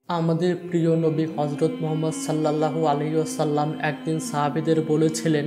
আমাদের প্রিয় নবী হযরত মুহাম্মদ সাল্লাল্লাহু আলাইহি ওয়াসাল্লাম একদিন সাহাবীদের বলেছিলেন,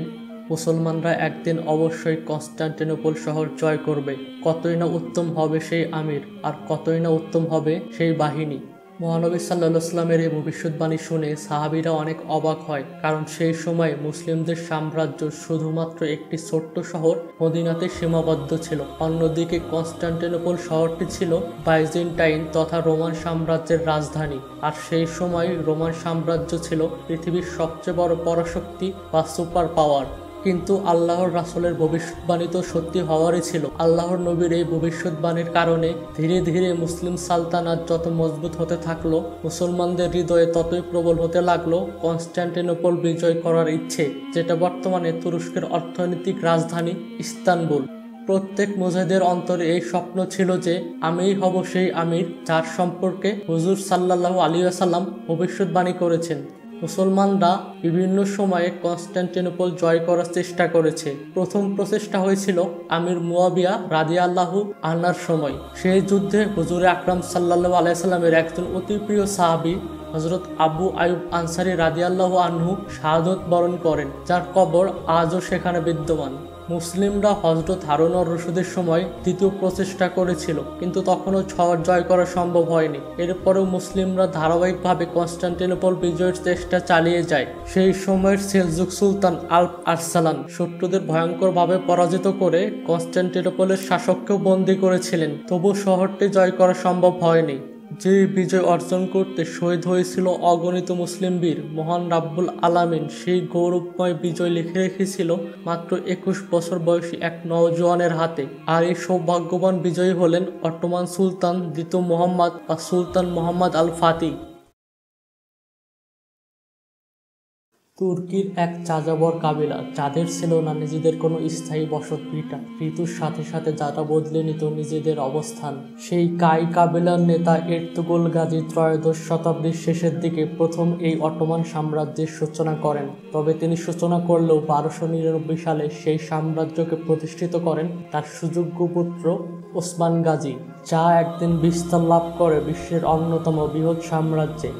মুসলমানরা একদিন অবশ্যই কনস্টান্টিনোপল শহর জয় করবে। কতই না উত্তম হবে সেই আমির, আর কতই না উত্তম হবে সেই বাহিনী। মহানবী সাল্লাল্লাহু আলাইহি ওয়াসাল্লামের এই ভবিষ্যৎবাণী শুনে সাহাবীরা অনেক অবাক হয়, কারণ সেই সময় মুসলিমদের সাম্রাজ্য শুধুমাত্র একটি ছোট্ট শহর মদিনাতে সীমাবদ্ধ ছিল। অন্যদিকে কনস্টান্টিনোপল শহরটি ছিল বাইজেন্টাইন তথা রোমান সাম্রাজ্যের রাজধানী, আর সেই সময় রোমান সাম্রাজ্য ছিল পৃথিবীর সবচেয়ে বড় পরাশক্তি বা সুপার পাওয়ার। কিন্তু আল্লাহর রাসূলের ভবিষ্যৎবাণী তো সত্যি হওয়ারই ছিল। আল্লাহর নবীর এই ভবিষ্যৎবাণীর কারণে ধীরে ধীরে মুসলিম সালতানাত যত মজবুত হতে থাকলো, মুসলমানদের হৃদয়ে ততই প্রবল হতে লাগলো কনস্টান্টিনোপল বিজয় করার ইচ্ছে, যেটা বর্তমানে তুরস্কের অর্থনৈতিক রাজধানী ইস্তানবুল। প্রত্যেক মুজাহিদের অন্তরে এই স্বপ্ন ছিল যে আমিই হব সেই আমির যার সম্পর্কে হুজুর সাল্লাল্লাহু আলাইহি ওয়াসাল্লাম ভবিষ্যৎবাণী করেছেন। মুসলমানরা বিভিন্ন সময়ে কনস্টান্টিনোপল জয় করার চেষ্টা করেছে। প্রথম প্রচেষ্টা হয়েছিল আমির মুয়াবিয়া রাদিয়াল্লাহু আনহুর সময়। সেই যুদ্ধে হুজুর আকরাম সাল্লাল্লাহু আলাইহি সাল্লামের একজন অতি প্রিয় সাহাবী হযরত আবু আইয়ুব আনসারী রাদিয়াল্লাহু আনহু শাহাদত বরণ করেন, যার কবর আজও সেখানে বিদ্যমান। মুসলিমরা হযরত হারুন আর রশিদের সময় দ্বিতীয় প্রচেষ্টা করেছিল, কিন্তু তখনও শহর জয় করা সম্ভব হয়নি। এরপরেও মুসলিমরা ধারাবাহিকভাবে কনস্টান্টিনোপল বিজয়ের চেষ্টা চালিয়ে যায়। সেই সময়ের সেলজুক সুলতান আল্প আরসালান শত্রুদের ভয়ঙ্করভাবে পরাজিত করে কনস্টান্টিনোপলের শাসককেও বন্দী করেছিলেন, তবু শহরটি জয় করা সম্ভব হয়নি। যে বিজয় অর্জন করতে শহীদ হয়েছিল অগণিত মুসলিম বীর, মহান রাব্বুল আলামিন সেই গৌরবময় বিজয় লিখে রেখেছিল মাত্র 21 বছর বয়সী এক নওজোয়ানের হাতে। আর এই সৌভাগ্যবান বিজয়ী হলেন অটোমান সুলতান দ্বিতীয় মুহাম্মদ বা সুলতান মুহাম্মদ আল ফাতিহ। তুর্কির এক যাযাবর কাবিলা, যাদের ছিল না নিজেদের কোনো স্থায়ী বসতভিটা, ঋতুর সাথে সাথে যারা বদলে নিত নিজেদের অবস্থান। সেই কাই কাবিলার নেতা এরতুগরুল গাজী ত্রয়োদশ শতাব্দীর শেষের দিকে প্রথম এই অটোমান সাম্রাজ্যের সূচনা করেন। তবে তিনি সূচনা করলেও 1299 সালে সেই সাম্রাজ্যকে প্রতিষ্ঠিত করেন তার সুযোগ্য পুত্র ওসমান গাজী, যা একদিন বিস্তার লাভ করে বিশ্বের অন্যতম বৃহৎ সাম্রাজ্যে।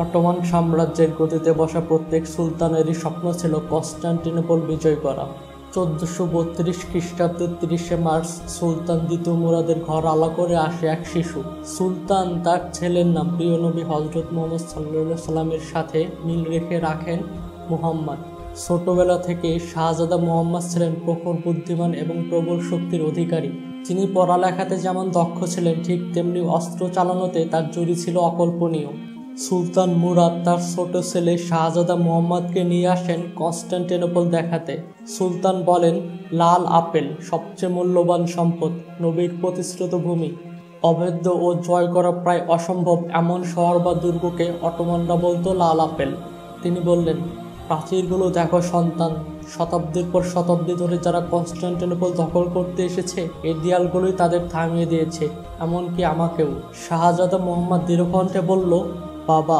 অটোমান সাম্রাজ্যের গদিতে বসা প্রত্যেক সুলতানেরই স্বপ্ন ছিল কনস্টান্টিনোপল বিজয় করা। 1432 খ্রিস্টাব্দের 30 মার্চ সুলতান দ্বিতীয় মুরাদের ঘর আলা করে আসে এক শিশু। সুলতান তার ছেলের নাম প্রিয় নবী হযরত মুহাম্মদ সাল্লাল্লাহু আলাইহি সাল্লামের সাথে মিল রেখে রাখেন মুহাম্মদ। ছোটবেলা থেকে শাহজাদা মুহাম্মদ ছিলেন প্রখর বুদ্ধিমান এবং প্রবল শক্তির অধিকারী। তিনি পড়ালেখাতে যেমন দক্ষ ছিলেন, ঠিক তেমনি অস্ত্র চালানোতে তার জুড়ি ছিল অকল্পনীয়। সুলতান মুরাদ তার ছোট ছেলে শাহজাদা মুহাম্মদকে নিয়ে আসেন কনস্টান্টিনোপল দেখাতে। সুলতান বলেন, লাল আপেল সবচেয়ে মূল্যবান সম্পদ, নবীর প্রতিশ্রুত ভূমি। অভেদ্য ও জয় করা প্রায় অসম্ভব এমন শহর বা দুর্গকে অটোমানরা বলতো লাল আপেল। তিনি বললেন, প্রাচীরগুলো দেখো সন্তান, শতাব্দীর পর শতাব্দী ধরে যারা কনস্টান্টিনোপল দখল করতে এসেছে, এই দেয়ালগুলোই তাদের থামিয়ে দিয়েছে, এমনকি আমাকেও। শাহজাদা মুহাম্মদ দৃঢ়কণ্ঠে বলল, বাবা,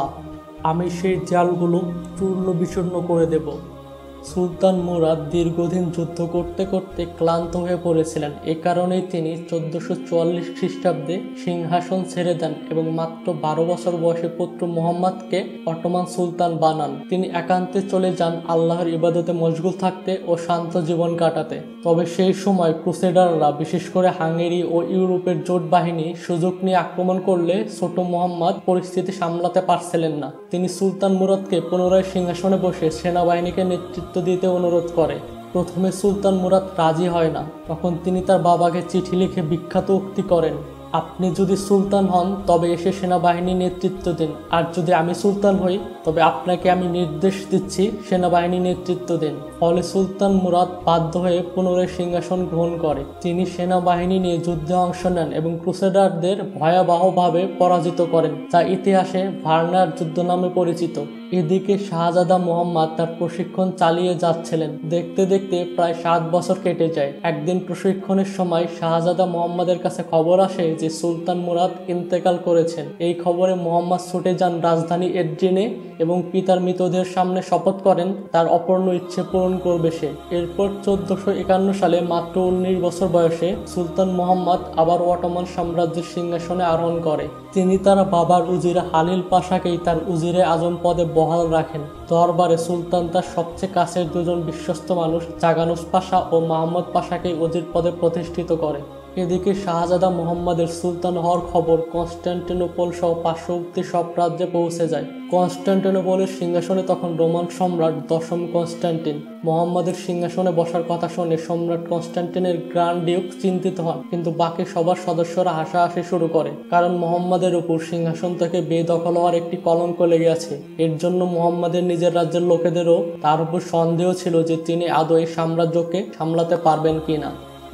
আমি সেই দেয়ালগুলো চূর্ণ বিচূর্ণ করে দেব। সুলতান মুরাদ দীর্ঘদিন যুদ্ধ করতে করতে ক্লান্ত হয়ে পড়েছিলেন। এ কারণেই তিনি 1444 খ্রিস্টাব্দে সিংহাসন ছেড়ে দেন এবং মাত্র 12 বছর বয়সী পুত্র মুহাম্মদকে অটোমান সুলতান বানান। তিনি একান্তে চলে যান আল্লাহর ইবাদতে মশগুল থাকতে ও শান্ত জীবন কাটাতে। তবে সেই সময় ক্রুসেডাররা, বিশেষ করে হাঙ্গেরি ও ইউরোপের জোট বাহিনী সুযোগ নিয়ে আক্রমণ করলে ছোট মুহাম্মদ পরিস্থিতি সামলাতে পারছিলেন না। তিনি সুলতান মুরাদকে পুনরায় সিংহাসনে বসে সেনাবাহিনীকে নেতৃত্ব দিতে অনুরোধ করে। প্রথমে সুলতান মুরাদ রাজি হয় না। তখন তিনি তার বাবাকে চিঠি লিখে বিখ্যাত উক্তি করেন, আপনি যদি সুলতান হন তবে এসে সেনাবাহিনী নেতৃত্ব দিন, আর যদি আমি সুলতান হই তবে আপনাকে আমি নির্দেশ দিচ্ছি সেনাবাহিনী নেতৃত্ব দিন। ফলে সুলতান মুরাদ বাধ্য হয়ে পুনরায় সিংহাসন গ্রহণ করে। তিনি সেনাবাহিনী নিয়ে যুদ্ধে অংশ নেন এবং ক্রুসেডারদের ভয়াবহভাবে পরাজিত করেন, যা ইতিহাসে ভার্নার যুদ্ধ নামে পরিচিত। এদিকে শাহজাদা মুহাম্মদ তার প্রশিক্ষণ চালিয়ে যাচ্ছিলেন। দেখতে দেখতে প্রায় 7 বছর কেটে যায়। একদিন প্রশিক্ষণের সময় শাহজাদা মুহাম্মদের কাছে খবর আসে যে সুলতান মুরাদ ইন্তেকাল করেছেন। এই খবরে মুহাম্মদ ছুটে যান রাজধানী এড্রিনে এবং পিতার মৃতদেহের সামনে শপথ করেন তার অপূর্ণ ইচ্ছে পূরণ করবে সে। এরপর 1451 সালে মাত্র 19 বছর বয়সে সুলতান মুহাম্মদ আবার অটোমান সাম্রাজ্যের সিংহাসনে আরোহণ করে। তিনি তার বাবার উজির হালিল পাশাকেই তার উজিরে আজম পদে বহাল রাখেন। দরবারে সুলতান তার সবচেয়ে কাছের দুজন বিশ্বস্ত মানুষ জাগানুস পাশা ও মাহমুদ পাশাকে উজির পদে প্রতিষ্ঠিত করে। এদিকে শাহজাদা মুহাম্মদের সুলতান হওয়ার খবর কনস্টান্টিনোপল সহ পার্শ্ববর্তী সব রাজ্যে পৌঁছে যায়। কনস্টান্টিনোপলের সিংহাসনে তখন রোমান সম্রাট দশম কনস্টান্টিন। মুহাম্মদের সিংহাসনে বসার কথা শুনে সম্রাট কনস্টান্টিনের গ্র্যান্ড ডিউক চিন্তিত হন, কিন্তু বাকি সবার সদস্যরা হাসাহাসি শুরু করে, কারণ মুহাম্মদের উপর সিংহাসন থেকে বেদখল হওয়ার একটি কলঙ্ক লেগে আছে। এর জন্য মুহাম্মদের নিজের রাজ্যের লোকেদেরও তার উপর সন্দেহ ছিল যে তিনি আদৌ এই সাম্রাজ্যকে সামলাতে পারবেন কিনা।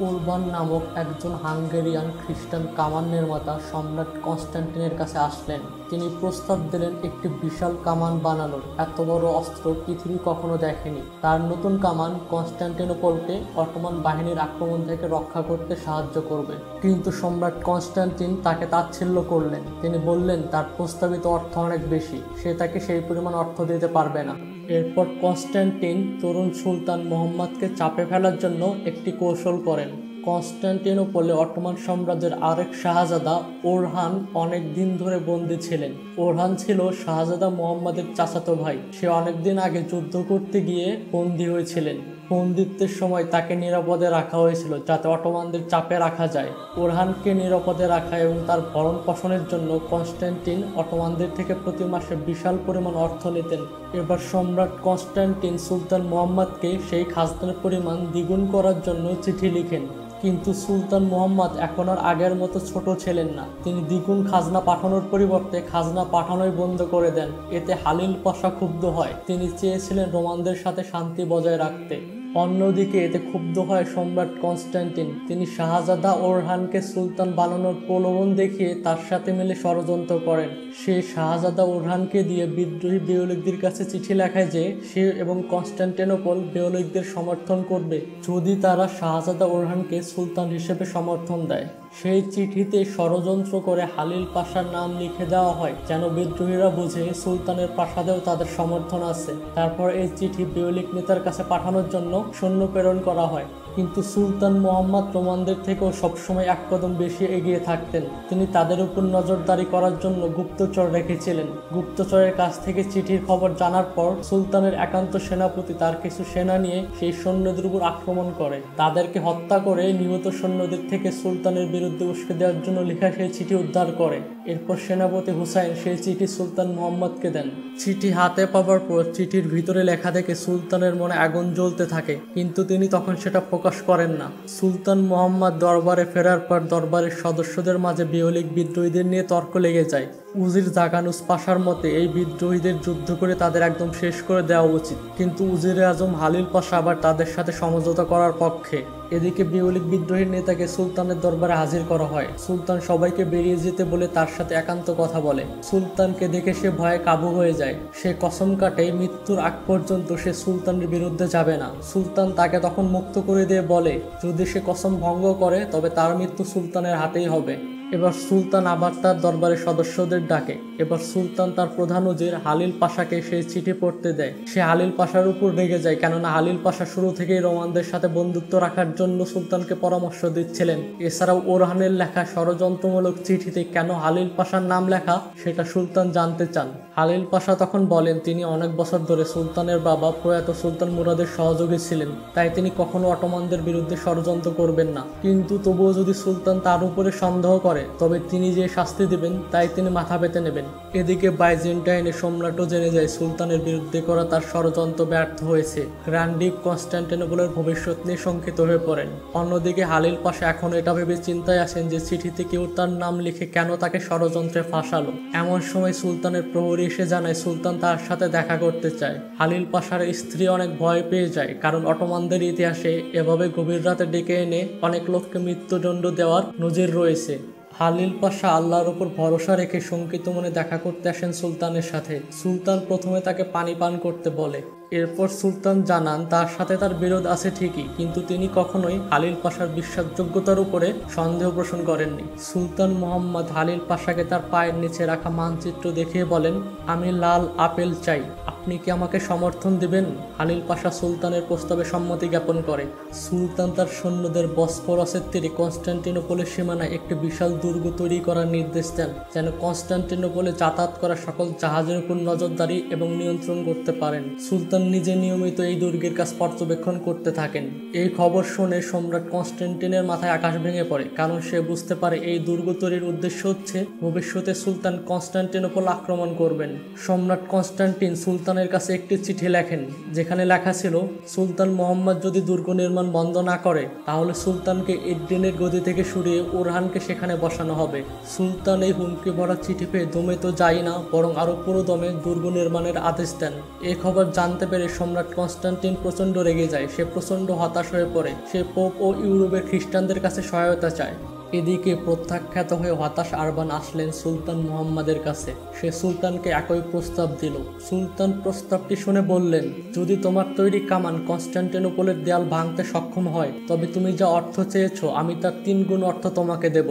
উরবান নামক একজন হাঙ্গেরিয়ান খ্রিস্টান কামান নির্মাতা সম্রাট কনস্টান্টিনের কাছে আসলেন। তিনি প্রস্তাব দিলেন একটি বিশাল কামান বানানোর। এত বড় অস্ত্র পৃথিবী কখনো দেখেনি। তার নতুন কামান কনস্টান্টিনোপলকে অটোমান বাহিনীর আক্রমণ থেকে রক্ষা করতে সাহায্য করবে। কিন্তু সম্রাট কনস্টান্টিন তাকে তাচ্ছিল্য করলেন। তিনি বললেন তার প্রস্তাবিত অর্থ অনেক বেশি, সে তাকে সেই পরিমাণ অর্থ দিতে পারবে না। এরপর কনস্টান্টিন তরুণ সুলতান মুহাম্মদকে চাপে ফেলার জন্য একটি কৌশল করেন। কনস্টান্টিনোপলে অটোমান সাম্রাজ্যের আরেক শাহজাদা ওরহান অনেক দিন ধরে বন্দী ছিলেন। ওরহান ছিল শাহজাদা মুহাম্মদের চাচাতো ভাই। সে অনেকদিন আগে যুদ্ধ করতে গিয়ে বন্দী হয়েছিলেন। বন্দিত্বের সময় তাকে নিরাপদে রাখা হয়েছিল যাতে অটোমানদের চাপে রাখা যায়। ওরহানকে নিরাপদে রাখা এবং তার ভরণ পোষণের জন্য কনস্টান্টিন অটোমানদের থেকে প্রতি মাসে বিশাল পরিমাণ অর্থ নিতেন। এবার সম্রাট কনস্টান্টিন সুলতান মুহাম্মদকে সেই খাজনার পরিমাণ দ্বিগুণ করার জন্য চিঠি লিখেন। কিন্তু সুলতান মুহাম্মদ এখন আর আগের মতো ছোট ছিলেন না। তিনি দ্বিগুণ খাজনা পাঠানোর পরিবর্তে খাজনা পাঠানোই বন্ধ করে দেন। এতে হালিল পাশা ক্ষুব্ধ হয়। তিনি চেয়েছিলেন রোমানদের সাথে শান্তি বজায় রাখতে। অন্যদিকে এতে ক্ষুব্ধ হয় সম্রাট কনস্টান্টিন। তিনি শাহজাদা ওরহানকে সুলতান বানানোর প্রলোভন দেখিয়ে তার সাথে মিলে ষড়যন্ত্র করেন। সে শাহজাদা ওরহানকে দিয়ে বিদ্রোহী বেওলিকদের কাছে চিঠি লেখায় যে সে এবং কনস্টান্টিনোপল বেওলিকদের সমর্থন করবে যদি তারা শাহজাদা ওরহানকে সুলতান হিসেবে সমর্থন দেয়। সেই চিঠিতে ষড়যন্ত্র করে হালিল পাশার নাম লিখে দেওয়া হয় যেন বিদ্রোহীরা বুঝে সুলতানের প্রাসাদেও তাদের সমর্থন আছে। তারপর এই চিঠি বেওলিক নেতার কাছে পাঠানোর জন্য সৈন্য প্রেরণ করা হয়। কিন্তু সুলতান মুহাম্মদ রোমানদের থেকেও সবসময় এক কদম বেশি এগিয়ে থাকতেন। তিনি তাদের উপর নজরদারি করার জন্য গুপ্তচর রেখেছিলেন। গুপ্তচরের কাছ থেকে চিঠির খবর জানার পর সুলতানের একান্ত সেনাপতি তার কিছু সেনা নিয়ে সেই সৈন্যদের উপর আক্রমণ করে। তাদেরকে হত্যা করে নিহত সৈন্যদের থেকে সুলতানের বিরুদ্ধে উস্কে দেওয়ার জন্য লেখা সেই চিঠি উদ্ধার করে। এরপর সেনাপতি হুসাইন সেই চিঠি সুলতান মুহাম্মদকে দেন। চিঠি হাতে পাওয়ার পর চিঠির ভিতরে লেখা দেখে সুলতানের মনে আগুন জ্বলতে থাকে, কিন্তু তিনি তখন সেটা প্রকাশ করেন না। সুলতান মুহাম্মদ দরবারে ফেরার পর দরবারের সদস্যদের মাঝে বেওলিক বিদ্রোহীদের নিয়ে তর্ক লেগে যায়। উজির জাগানুস পাশার মতে এই বিদ্রোহীদের যুদ্ধ করে তাদের একদম শেষ করে দেওয়া উচিত, কিন্তু উজিরে আজম হালিল পাশা আবার তাদের সাথে সমঝোতা করার পক্ষে। এদিকে বেওলিক বিদ্রোহীর নেতাকে সুলতানের দরবারে হাজির করা হয়। সুলতান সবাইকে বেরিয়ে যেতে বলে তার সাথে একান্ত কথা বলে। সুলতানকে দেখে সে ভয়ে কাবু হয়ে যায়। সে কসম কাটে মৃত্যুর আগ পর্যন্ত সে সুলতানের বিরুদ্ধে যাবে না। সুলতান তাকে তখন মুক্ত করে দিয়ে বলে যদি সে কসম ভঙ্গ করে তবে তার মৃত্যু সুলতানের হাতেই হবে। এবার সুলতান আবার তার দরবারের সদস্যদের ডাকে। এবার সুলতান তার প্রধান উজির হালিল পাশাকে সেই চিঠি পড়তে দেয়। সে হালিল পাশার উপর রেগে যায়, কেননা হালিল পাশা শুরু থেকেই রোমানদের সাথে বন্ধুত্ব রাখার জন্য সুলতানকে পরামর্শ দিচ্ছিলেন। এছাড়াও ওরহানের লেখা ষড়যন্ত্রমূলক চিঠিতে কেন হালিল পাশার নাম লেখা সেটা সুলতান জানতে চান। হালিল পাশা তখন বলেন তিনি অনেক বছর ধরে সুলতানের বাবা প্রয়াত সুলতান মুরাদের সহযোগী ছিলেন, তাই তিনি কখনো অটোমানদের বিরুদ্ধে ষড়যন্ত্র করবেন না। কিন্তু তবুও যদি সুলতান তার উপরে সন্দেহ করে তবে তিনি যে শাস্তি দিবেন তাই তিনি মাথা পেতে নেবেন। এদিকে বাইজেন্টাইনের সম্রাটও জেনে যায় সুলতানের বিরুদ্ধে করা তার ষড়যন্ত্র ব্যর্থ হয়েছে। গ্র্যান্ড ডিউক কনস্টান্টিনোপলের ভবিষ্যৎ নিয়ে শঙ্কিত হয়ে পড়েন। অন্যদিকে হালিল পাশা এখন এটা ভেবে চিন্তায় আছেন যে চিঠিতে কেউ তার নাম লিখে কেন তাকে ষড়যন্ত্রে ফাঁসালো। এমন সময় সুলতানের প্রহরী এসে জানায় সুলতান তার সাথে দেখা করতে চায়। হালিল পাশার স্ত্রী অনেক ভয় পেয়ে যায়, কারণ অটোমানদের ইতিহাসে এভাবে গভীর রাতে ডেকে এনে অনেক লোককে মৃত্যুদণ্ড দেওয়ার নজির রয়েছে। হালিল পাশা আল্লাহর উপর ভরসা রেখে শঙ্কিত মনে দেখা করতে আসেন সুলতানের সাথে। সুলতান প্রথমে তাকে পানি পান করতে বলে। এরপর সুলতান জানান তার সাথে তার বিরোধ আছে ঠিকই, কিন্তু তিনি কখনোই হালিল পাশার বিশ্বাসযোগ্যতার উপরে সন্দেহ পোষণ করেননি। সুলতান মুহাম্মদ হালিল পাশাকে তার পায়ের নিচে রাখা মানচিত্র দেখিয়ে বলেন আমি লাল আপেল চাই, আপনি আপনি কি আমাকে সমর্থন দিবেন? হালিল পাশা সুলতানের প্রস্তাবে সম্মতি জ্ঞাপন করে। সুলতান তার সৈন্যদের বসফরাসের তীরে কনস্টান্টিনোপলের সীমানায় একটি বিশাল দুর্গ তৈরি করার নির্দেশ দেন, যেন কনস্টান্টিনোপলে যাতায়াত করা সকল জাহাজের উপর নজরদারি এবং নিয়ন্ত্রণ করতে পারেন। সুলতান নিজে নিয়মিত এই দুর্গের কাজ পর্যবেক্ষণ করতে থাকেন। এই খবর শুনে সম্রাট কনস্টান্টিনের মাথায় আকাশ ভেঙে পড়ে, কারণ সে বুঝতে পারে এই দুর্গ তৈরির উদ্দেশ্য হচ্ছে ভবিষ্যতে সুলতান কনস্টান্টিনোপল আক্রমণ করবেন। সম্রাট কনস্টান্টিন সুলতানের কাছে একটি চিঠি লেখেন, যেখানে লেখা ছিল, সুলতান মোহাম্মদ যদি দুর্গ নির্মাণ বন্ধ না করে তাহলে সুলতানকে এড্রিনের গদি থেকে সরিয়ে ওরহানকে সেখানে বসানো হবে। সুলতান এই হুমকি ভরা চিঠি পেয়ে দমে তো যায় না, বরং আরো পুরো দমে দুর্গ নির্মাণের আদেশ দেন। এই খবর জানতে পেরে সম্রাট কনস্টান্টিন প্রচন্ড রেগে যায়। সে প্রচন্ড হতাশ হয়ে পড়ে। সে পোপ ও ইউরোপের খ্রিস্টানদের কাছে সহায়তা চায়। এদিকে প্রত্যাখ্যাত হয়ে হতাশ আরবান আসলেন সুলতান মুহাম্মাদের কাছে। সে সুলতানকে একই প্রস্তাব দিল। সুলতান প্রস্তাবটি শুনে বললেন, যদি তোমার তৈরি কামান কনস্টান্টিনোপলের দেয়াল ভাঙতে সক্ষম হয়, তবে তুমি যা অর্থ চেয়েছো আমি তার 3 গুণ অর্থ তোমাকে দেব।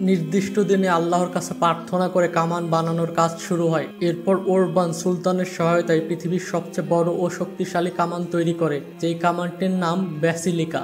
নির্দিষ্ট দিনে আল্লাহর কাছে প্রার্থনা করে কামান বানানোর কাজ শুরু হয়। এরপর ওরবান সুলতানের সহায়তায় পৃথিবীর সবচেয়ে বড় ও শক্তিশালী কামান তৈরি করে, যেই কামানটির নাম ব্যাসিলিকা।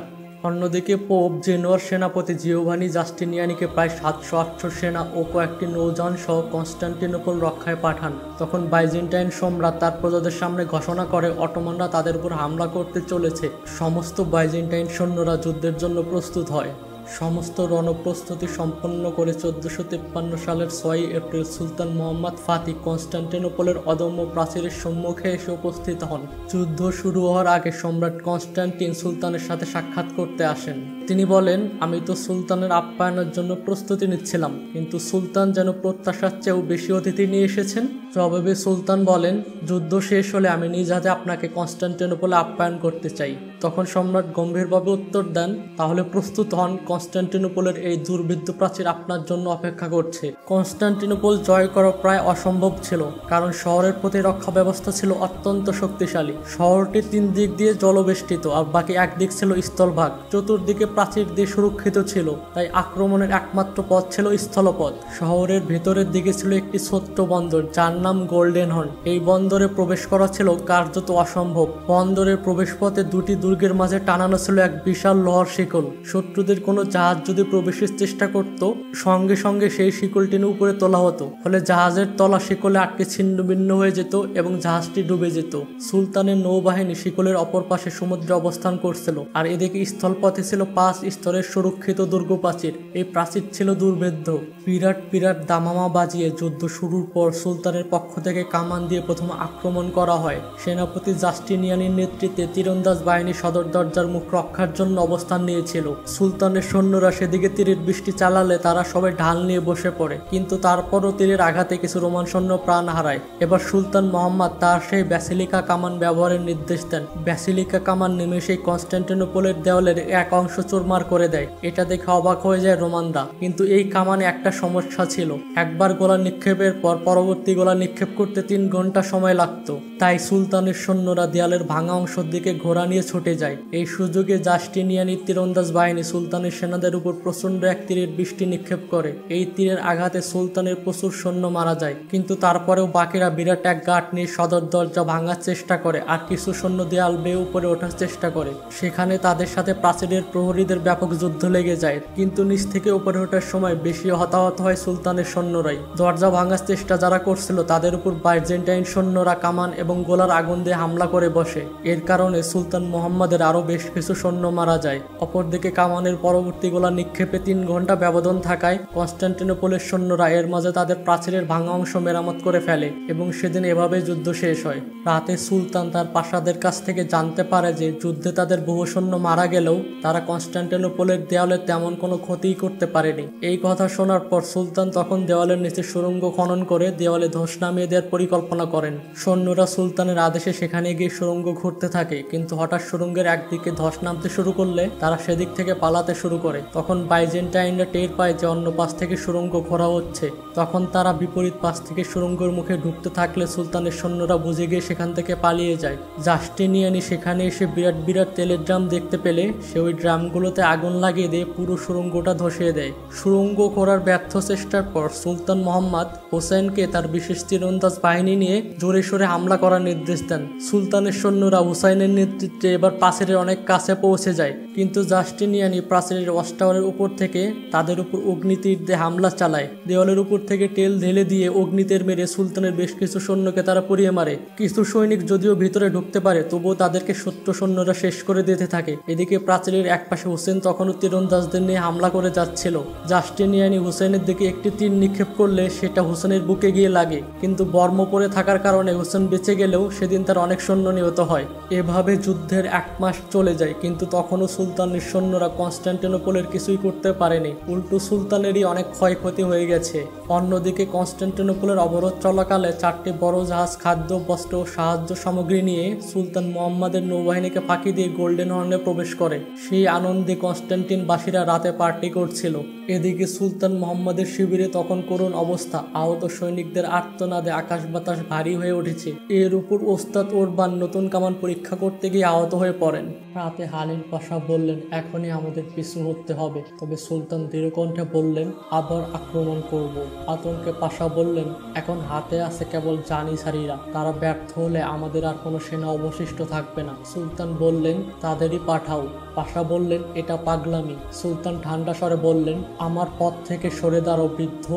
অন্যদিকে পোপ জেনোয়ার সেনাপতি জিওভানি জাস্টিনিয়ানিকে প্রায় 700-800 সেনা ও কয়েকটি নৌযান সহ কনস্টান্টিনোপল রক্ষায় পাঠান। তখন বাইজেন্টাইন সম্রাট তার প্রজাদের সামনে ঘোষণা করে অটোমানরা তাদের উপর হামলা করতে চলেছে। সমস্ত বাইজেন্টাইন সৈন্যরা যুদ্ধের জন্য প্রস্তুত হয়। সমস্ত রণপ্রস্তুতি সম্পন্ন করে 1453 সালের 6 এপ্রিল সুলতান মোহাম্মদ ফাতিহ কনস্টান্টিনোপলের অদম্য প্রাচীরের সম্মুখে এসে উপস্থিত হন। যুদ্ধ শুরু হওয়ার আগে সম্রাট কনস্টান্টিন সুলতানের সাথে সাক্ষাৎ করতে আসেন। তিনি বলেন, আমি তো সুলতানের আপ্যায়নের জন্য প্রস্তুতি নিচ্ছিলাম, কিন্তু সুলতান যেন প্রত্যাশার চেয়েও বেশি অতিথি নিয়ে এসেছেন। জবাবে সুলতান বলেন, যুদ্ধ শেষ হলে আমি নিজ হাতে আপনাকে কনস্টান্টিনোপলে আপ্যায়ন করতে চাই। তখন সম্রাট গম্ভীরভাবে উত্তর দেন, তাহলে প্রস্তুত হন, কনস্টান্টিনোপলের এই দুর্ভেদ্য প্রাচীর আপনার জন্য অপেক্ষা করছে। কনস্টান্টিনোপল জয় করা প্রায় অসম্ভব ছিল, কারণ শহরের প্রতিরক্ষা ব্যবস্থা ছিল অত্যন্ত শক্তিশালী। শহরটি 3 দিক দিয়ে জলবেষ্টিত, আর বাকি একদিক ছিল স্থলভাগ। চতুর্দিকে প্রাচীর দিয়ে সুরক্ষিত ছিল, তাই আক্রমণের একমাত্র পথ ছিল স্থলপথ। শহরের ভেতরের দিকে ছিল একটি ছোট্ট বন্দর, যার নাম গোল্ডেন হর্ন। এই বন্দরে প্রবেশ করা ছিল কার্যত অসম্ভব। বন্দরের প্রবেশপথে 2টি দুর্গের মাঝে টানানো ছিল এক বিশাল লোহার শিকল। শত্রুদের কোনো জাহাজ যদি প্রবেশের চেষ্টা করত, সঙ্গে সঙ্গে সেই শিকল টেনে উপরে তোলা হতো, ফলে জাহাজের তলা শিকলে আটকে ছিন্নভিন্ন হয়ে যেত এবং জাহাজটি ডুবে যেত। সুলতানের নৌবাহিনী শিকলের অপর পাশে সমুদ্রে অবস্থান করছিল, আর এদিকে স্থলপথে ছিল 5 স্তরের সুরক্ষিত দুর্গ প্রাচীর। এই প্রাচীর ছিল দুর্ভেদ্য। বিরাট বিরাট দামামা বাজিয়ে যুদ্ধ শুরুর পর সুলতানের পক্ষ থেকে কামান দিয়ে প্রথম আক্রমণ করা হয়। সেনাপতি জাস্টিনিয়ানির নেতৃত্বে তীরন্দাজ বাহিনী সদর দরজার মুখ রক্ষার জন্য অবস্থান নিয়েছিল। সুলতানের সৈন্যরা সেদিকে তীরের বৃষ্টি চালালে তারা সবাই ঢাল নিয়ে বসে পড়ে, কিন্তু তারপরও তীরের আঘাতে কিছু রোমান সৈন্য প্রাণ হারায়। এবার সুলতান মোহাম্মদ তার সেই ব্যাসিলিকা কামান ব্যবহারের নির্দেশ দেন। ব্যাসিলিকা কামান নিমেষেই কনস্টান্টিনোপলের দেওয়ালের এক অংশ চুরমার করে দেয়। এটা দেখে অবাক হয়ে যায় রোমানরা, কিন্তু এই কামানে একটা সমস্যা ছিল। একবার গোলা নিক্ষেপের পর পরবর্তী গোলা নিক্ষেপ করতে 3 ঘন্টা সময় লাগতো। তাই সুলতানের সৈন্যরা দেয়ালের ভাঙা অংশের দিকে ঘোড়া নিয়ে ছুটে যায়। এই সুযোগে জাস্টিনিয়ানির তীরন্দাজ বাহিনী সুলতানের সেনাদের উপর প্রচন্ড এক তীরের বৃষ্টি নিক্ষেপ করে। এই তীরের আঘাতে সুলতানের প্রচুর সৈন্য মারা যায়, কিন্তু তারপরেও বাকিরা বিরাট এক গাঁট নিয়ে সদর দরজা ভাঙার চেষ্টা করে, আর কিছু সৈন্য দেয়াল বেয়ে উপরে ওঠার চেষ্টা করে। সেখানে তাদের সাথে প্রাচীরের প্রহরীদের ব্যাপক যুদ্ধ লেগে যায়, কিন্তু নিচ থেকে উপরে ওঠার সময় বেশি হতাহত হয় সুলতানের সৈন্যরাই। দরজা ভাঙার চেষ্টা যারা করছিল তাদের উপর বাইজেন্টাইন সৈন্যরা কামান এবং গোলার আগুন দিয়ে হামলা করে বসে। এর কারণে সুলতান মোহাম্মদের আরো বেশ কিছু সৈন্য মারা যায়। অপরদিকে কামানের পরবর্তী গোলা নিক্ষেপে 3 ঘন্টা ব্যবধান থাকায় কনস্টান্টিনোপলের সৈন্যরা এর মাঝে তাদের প্রাচীরের ভাঙা অংশ মেরামত করে ফেলে, এবং সেদিন এভাবে যুদ্ধ শেষ হয়। রাতে সুলতান তার প্রাসাদের কাছ থেকে জানতে পারে যে যুদ্ধে তাদের বহু সৈন্য মারা গেলেও তারা কনস্টান্টিনোপলের দেওয়ালে তেমন কোনো ক্ষতিই করতে পারেনি। এই কথা শোনার পর সুলতান তখন দেওয়ালের নিচে সুড়ঙ্গ খনন করে দেওয়ালে ধস নামিয়ে দেওয়ার পরিকল্পনা করেন। সৈন্যরা সুলতানের আদেশে সেখানে গিয়ে সুড়ঙ্গ ঘুরতে থাকে, কিন্তু হঠাৎ সুড়ঙ্গের একদিকে ধস নামতে শুরু করলে তারা সেদিক থেকে পালাতে শুরু করে। তখন বাইজেন্টাইনরা টের পায় যে অন্য পাশ থেকে সুড়ঙ্গ ঘোরা হচ্ছে। তখন তারা বিপরীত পাশ থেকে সুড়ঙ্গের মুখে ঢুকতে থাকলে সুলতানের সৈন্যরা বুঝে গিয়ে সেখান থেকে পালিয়ে যায়। জাস্টিনিয়ানি সেখানে এসে বিরাট বিরাট তেলের ড্রাম দেখতে পেলে সে ওই ড্রামগুলো সবগুলোতে আগুন লাগিয়ে দিয়ে পুরো সুড়ঙ্গটা ধসিয়ে দেয়। সুড়ঙ্গ করার ব্যর্থ চেষ্টার পর সুলতান মোহাম্মদ হুসাইনকে তার বিশেষ তীরন্দাজ বাহিনী নিয়ে জোরে সোরে হামলা করার নির্দেশ দেন। সুলতানের সৈন্যরা হুসাইনের নেতৃত্বে এবার প্রাচীরের অনেক কাছে পৌঁছে যায়, কিন্তু জাস্টিনিয়ানি প্রাচীরের ওয়াচটাওয়ারের উপর থেকে তাদের উপর অগ্নিতীর দিয়ে হামলা চালায়। দেওয়ালের উপর থেকে তেল ঢেলে দিয়ে অগ্নিতীর মেরে সুলতানের বেশ কিছু সৈন্যকে তারা পুড়িয়ে মারে। কিছু সৈনিক যদিও ভিতরে ঢুকতে পারে, তবুও তাদেরকে শত্রু সৈন্যরা শেষ করে দিতে থাকে। এদিকে প্রাচীরের একপাশে হুসেন তখনও তীরন্দাজদের নিয়ে হামলা করে যাচ্ছিল। জাস্টিনিয়ানি হুসেনের দিকে একটি তীর নিক্ষেপ করলে সেটা হুসেনের বুকে গিয়ে লাগে, কিন্তু বর্ম পরে থাকার কারণে হুসেন বেঁচে গেলেও সেদিন তার অনেক সৈন্য নিহত হয়। এভাবে যুদ্ধের 1 মাস চলে যায়, কিন্তু তখনও সুলতানের সৈন্যরা কনস্টান্টিনোপলের কিছুই করতে পারেনি। উল্টো সুলতানেরই অনেক ক্ষয়ক্ষতি হয়ে গেছে। অন্যদিকে কনস্টান্টিনোপলের অবরোধ চলাকালে 4টি বড় জাহাজ খাদ্য, বস্ত্র ও সাহায্য সামগ্রী নিয়ে সুলতান মোহাম্মদের নৌবাহিনীকে ফাঁকি দিয়ে গোল্ডেন হর্নে প্রবেশ করে। সেই আনন্দে কনস্টান্টিনবাসীরা রাতে পার্টি করছিল। এদিকে সুলতান মোহাম্মদের শিবিরে তখন করুণ অবস্থা। আহত সৈনিকদের আর্তনাদে আকাশ বাতাস ভারী হয়ে উঠেছে। এর উপর ওস্তাদ ওরবান নতুন কামান পরীক্ষা করতে গিয়ে আহত হয়ে পড়েন। রাতে হালিম পাশা বললেন, এখনই আমাদের পিছু হতে হবে। তবে সুলতান দৃঢ়কণ্ঠে বললেন, আবার আক্রমণ করব। আতঙ্কে পাশা বললেন, এখন হাতে আছে কেবল জানিসারিরা, তারা ব্যর্থ হলে আমাদের আর কোনো সেনা অবশিষ্ট থাকবে না। সুলতান বললেন, তাদেরই পাঠাও। পাশা বললেন, এটা পাগলামি। সুলতান ঠান্ডা স্বরে বললেন, আমার পথ থেকে সরে দাঁড়াও বৃদ্ধ।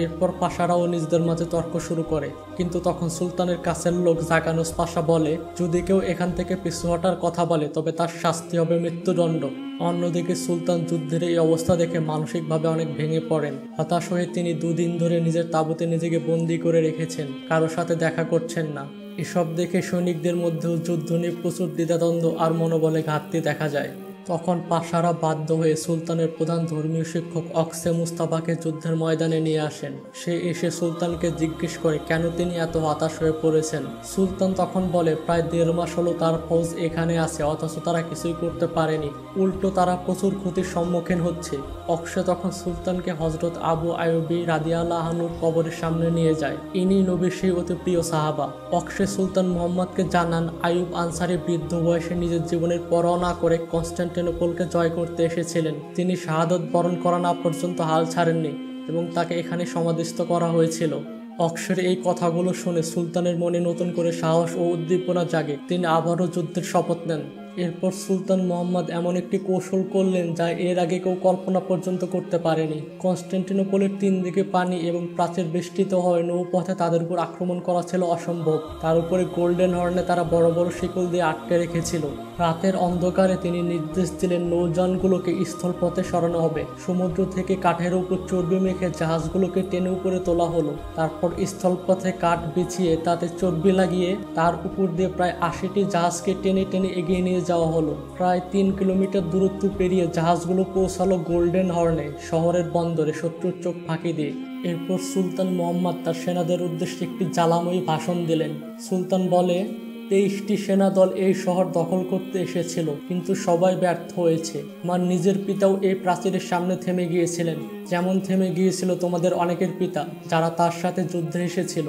এরপর পাশারাও নিজেদের মাঝে তর্ক শুরু করে, কিন্তু তখন সুলতানের কাছের লোক জাগানুস পাশা বলে, যদি কেউ এখান থেকে পিছু হটার কথা বলে তবে তার শাস্তি হবে মৃত্যুদণ্ড। অন্যদিকে সুলতান যুদ্ধের এই অবস্থা দেখে মানসিকভাবে অনেক ভেঙে পড়েন। হতাশ হয়ে তিনি 2 দিন ধরে নিজের তাঁবুতে নিজেকে বন্দী করে রেখেছেন, কারোর সাথে দেখা করছেন না। এসব দেখে সৈনিকদের মধ্যেও যুদ্ধ নিয়ে প্রচুর দ্বিধাদ্বন্দ্ব আর মনোবলে ঘাটতি দেখা যায়। তখন পাশারা বাধ্য হয়ে সুলতানের প্রধান ধর্মীয় শিক্ষক অক্সে মুস্তাফাকে যুদ্ধের ময়দানে নিয়ে আসেন। সে এসে সুলতানকে জিজ্ঞেস করে কেন তিনি এত হতাশ হয়ে পড়েছেন। সুলতান তখন বলে, প্রায় 1.5 মাস হলো তার ফৌজ এখানে আছে, অথচ তারা কিছুই করতে পারেনি, উল্টো তারা প্রচুর ক্ষতির সম্মুখীন হচ্ছে। অক্সে তখন সুলতানকে হজরত আবু আয়ুবী রাদিয়াল্লাহু আনহুর কবরের সামনে নিয়ে যায়। ইনি নবীর সেই অতি প্রিয় সাহাবা। অক্সে সুলতান মোহাম্মদকে জানান, আয়ুব আনসারী বৃদ্ধ বয়সে নিজের জীবনের পরোয়া না করে কনস্টান্টিনোপলকে জয় করতে এসেছিলেন। তিনি শাহাদত বরণ করা না পর্যন্ত হাল ছাড়েননি এবং তাকে এখানে সমাধিস্থ করা হয়েছিল। অক্সের এই কথাগুলো শুনে সুলতানের মনে নতুন করে সাহস ও উদ্দীপনা জাগে। তিনি আবারও যুদ্ধের শপথ নেন। এরপর সুলতান মোহাম্মদ এমন একটি কৌশল করলেন যা এর আগে কেউ কল্পনা পর্যন্ত করতে পারেনি। কনস্টান্টিনোপলের 3 দিকে পানি এবং প্রাচীর বেষ্টিত হওয়ায় নৌপথে তাদের উপর আক্রমণ করা ছিল অসম্ভব। তার উপরে গোল্ডেন হর্নে তারা বড় বড় শিকল দিয়ে আটকে রেখেছিল। রাতের অন্ধকারে তিনি নির্দেশ দিলেন নৌযানগুলোকে স্থলপথে সরানো হবে। সমুদ্র থেকে কাঠের উপর চর্বি মেখে জাহাজগুলোকে টেনে উপরে তোলা হলো। তারপর স্থলপথে কাঠ বিছিয়ে তাতে চর্বি লাগিয়ে তার উপর দিয়ে প্রায় 80টি জাহাজকে টেনে টেনে এগিয়ে নিয়ে যাওয়া হলো। প্রায় 3 কিলোমিটার দূরত্ব পেরিয়ে জাহাজগুলো পৌঁছালো গোল্ডেন হর্নে, শহরের বন্দরে, শত্রুর চোখ ফাঁকি দিয়ে। এরপর সুলতান মোহাম্মদ তার সেনাদের উদ্দেশ্যে একটি জ্বালাময়ী ভাষণ দিলেন। সুলতান বলে, 23টি সেনা দল এই শহর দখল করতে এসেছিল, কিন্তু সবাই ব্যর্থ হয়েছে। আমার নিজের পিতাও এই প্রাচীরের সামনে থেমে গিয়েছিলেন, যেমন থেমে গিয়েছিল তোমাদের অনেকের পিতা যারা তার সাথে যুদ্ধে এসেছিল।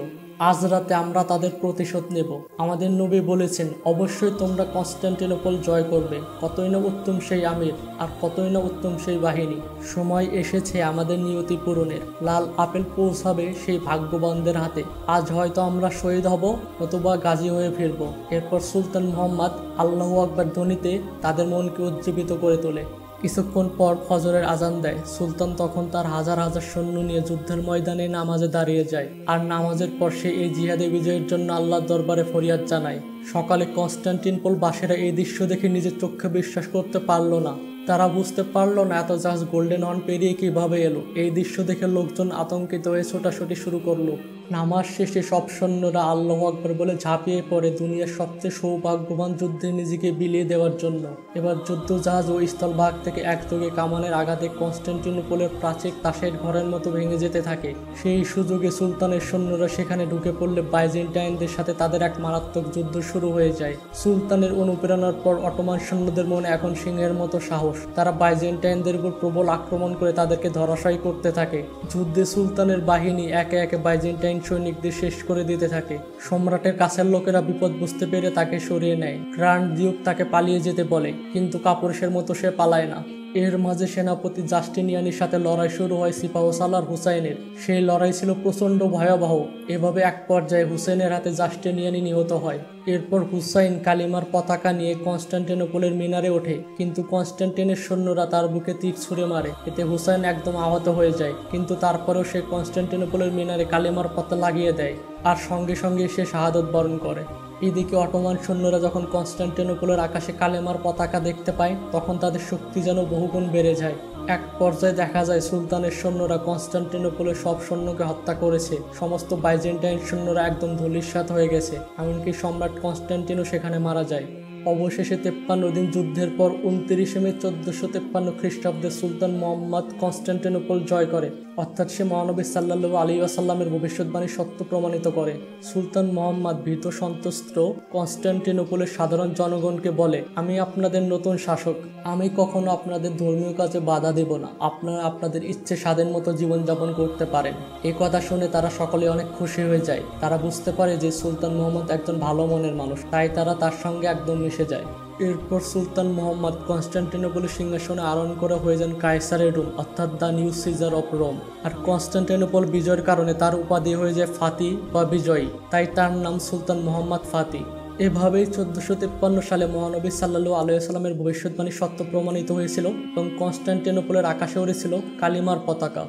আজ রাতে আমরা তাদের প্রতিশোধ নেব। আমাদের নবী বলেছেন, অবশ্যই তোমরা কনস্টান্টিনোপল জয় করবে। কতই না উত্তম সেই আমির, আর কতই না উত্তম সেই বাহিনী। সময় এসেছে আমাদের নিয়তি পূরণের। লাল আপেল পৌঁছাবে সেই ভাগ্যবানদের হাতে। আজ হয়তো আমরা শহীদ হব, নতুবা গাজী হয়ে ফিরব। এরপর সুলতান মোহাম্মদ আল্লাহু আকবার ধ্বনিতে তাদের মনকে উজ্জীবিত করে তোলে। কিছুক্ষণ পর ফজরের আজান দেয়। সুলতান তখন তার হাজার হাজার সৈন্য নিয়ে যুদ্ধের ময়দানে নামাজে দাঁড়িয়ে যায়। আর নামাজের পর সে এই জিহাদে বিজয়ের জন্য আল্লাহর দরবারে ফরিয়াদ জানায়। সকালে কনস্টান্টিনোপল বাসীরা এই দৃশ্য দেখে নিজের চোখে বিশ্বাস করতে পারল না। তারা বুঝতে পারল না এত জাহাজ গোল্ডেন হর্ন পেরিয়ে কিভাবে এলো। এই দৃশ্য দেখে লোকজন আতঙ্কিত হয়ে ছোটাছুটি শুরু করলো। নামাজ শেষে সব সৈন্যরা আল্লাহু আকবার বলে ঝাঁপিয়ে পড়ে দুনিয়ার সবচেয়ে সৌভাগ্যবান যুদ্ধে নিজেকে বিলিয়ে দেওয়ার জন্য। এবার যুদ্ধ জাহাজ ও স্থলভাগ থেকে একযোগে কামানের আঘাতে কনস্টান্টিনোপলের প্রাচীর তাসের ঘরের মতো ভেঙে যেতে থাকে। সেই সুযোগে সুলতানের সৈন্যরা সেখানে ঢুকে পড়লে বাইজেন্টাইনদের সাথে তাদের এক মারাত্মক যুদ্ধ শুরু হয়ে যায়। সুলতানের অনুপ্রেরণার পর অটোমান সৈন্যদের মনে এখন সিংহের মতো সাহস। তারা বাইজেন্টাইনদের উপর প্রবল আক্রমণ করে তাদেরকে ধরাশায়ী করতে থাকে। যুদ্ধে সুলতানের বাহিনী একে একে বাইজেন্টাইন সৈনিকদের শেষ করে দিতে থাকে। সম্রাটের কাছের লোকেরা বিপদ বুঝতে পেরে তাকে সরিয়ে নেয়। গ্র্যান্ড ডিউক তাকে পালিয়ে যেতে বলে, কিন্তু কাপুরুষের মতো সে পালায় না। এর মাঝে সেনাপতি জাস্টিনিয়ানের সাথে লড়াই শুরু হয় সিপাহসালার হুসাইনের। সেই লড়াই ছিল প্রচণ্ড ভয়াবহ। এভাবে এক পর্যায়ে হুসেনের হাতে জাস্টিনিয়ানি নিহত হয়। এরপর হুসাইন কালিমার পতাকা নিয়ে কনস্টান্টিনোপলের মিনারে ওঠে, কিন্তু কনস্টান্টিনের সৈন্যরা তার বুকে তীর ছুঁড়ে মারে। এতে হুসাইন একদম আহত হয়ে যায়, কিন্তু তারপরেও সে কনস্টান্টিনোপলের মিনারে কালিমার পতাকা লাগিয়ে দেয় আর সঙ্গে সঙ্গে সে শাহাদত বরণ করে। এদিকে অটোমান সৈন্যরা যখন কনস্টান্টিনোপলের আকাশে কালেমার পতাকা দেখতে পায়, তখন তাদের শক্তি যেন বহুগুণ বেড়ে যায়। এক পর্যায়ে দেখা যায় সুলতানের সৈন্যরা কনস্টান্টিনোপলের সব সৈন্যকে হত্যা করেছে। সমস্ত বাইজেন্টাইন সৈন্যরা একদম ধূলিসাৎ হয়ে গেছে, এমনকি সম্রাট কনস্টান্টিনও সেখানে মারা যায়। অবশেষে 53 দিন যুদ্ধের পর 29 মে 1453 খ্রিস্টাব্দে সুলতান মোহাম্মদ কনস্টান্টিনোপল জয় করে, অর্থাৎ সে মহানবী সাল্লাল্লাহু আলাইহি ওয়াসাল্লামের ভবিষ্যৎবাণী সত্য প্রমাণিত করে। সুলতান মোহাম্মদ ভীত সন্ত্রস্ত কনস্টান্টিনোপলের সাধারণ জনগণকে বলে, আমি আপনাদের নতুন শাসক, আমি কখনো আপনাদের ধর্মীয় কাজে বাধা দেব না, আপনারা আপনাদের ইচ্ছে স্বাধীন মতো জীবনযাপন করতে পারেন। এই কথা শুনে তারা সকলে অনেক খুশি হয়ে যায়। তারা বুঝতে পারে যে সুলতান মোহাম্মদ একজন ভালো মনের মানুষ, তাই তারা তার সঙ্গে একদম মিশে যায়। এরপর সুলতান মোহাম্মদ কনস্টান্টিনোপলের সিংহাসনে আরোহণ করে হয়ে যান কায়সারে রোম, অর্থাৎ the new Caesar of Rome. আর কনস্টান্টিনোপল বিজয়ের কারণে তার উপাধি হয়ে যায় ফাতি বা বিজয়ী, তাই তার নাম সুলতান মোহাম্মদ ফাতি। এভাবেই 1453 সালে মহানবী সাল্লাল্লাহু আলাইহি ওয়াসাল্লামের ভবিষ্যৎবাণী সত্য প্রমাণিত হয়েছিল এবং কনস্টান্টিনোপলের আকাশে উড়েছিল কালিমার পতাকা।